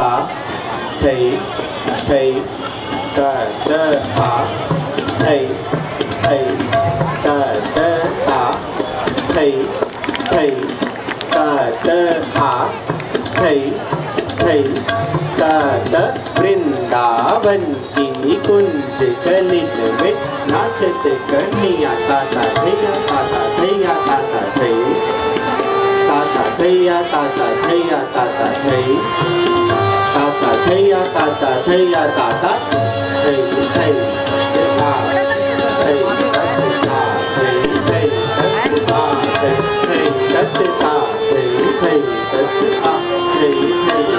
आ थई थई त आ थई थई त आ थई थई त आ थई थई त वृंदावन की कुंज गलिन में नाचत कन्हैया ताता थैया ताता थैया ताता थई ताता थैया ताता थैया ताता थई ताता थैया ताता थैया ताता थई थई आ थई तत्ता थई थई तत्ता थई थई तत्ता थई थई तत्ता थई थई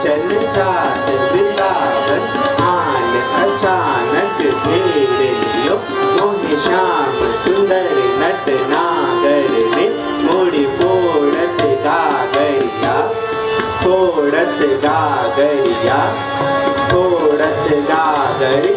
चल जात वृंदावन आन अचानक घेर लियो मोहे श्याम सुंदर नट नागर ने मोड़ी फोड़त गागरिया फोड़त गागरिया फोड़त गागर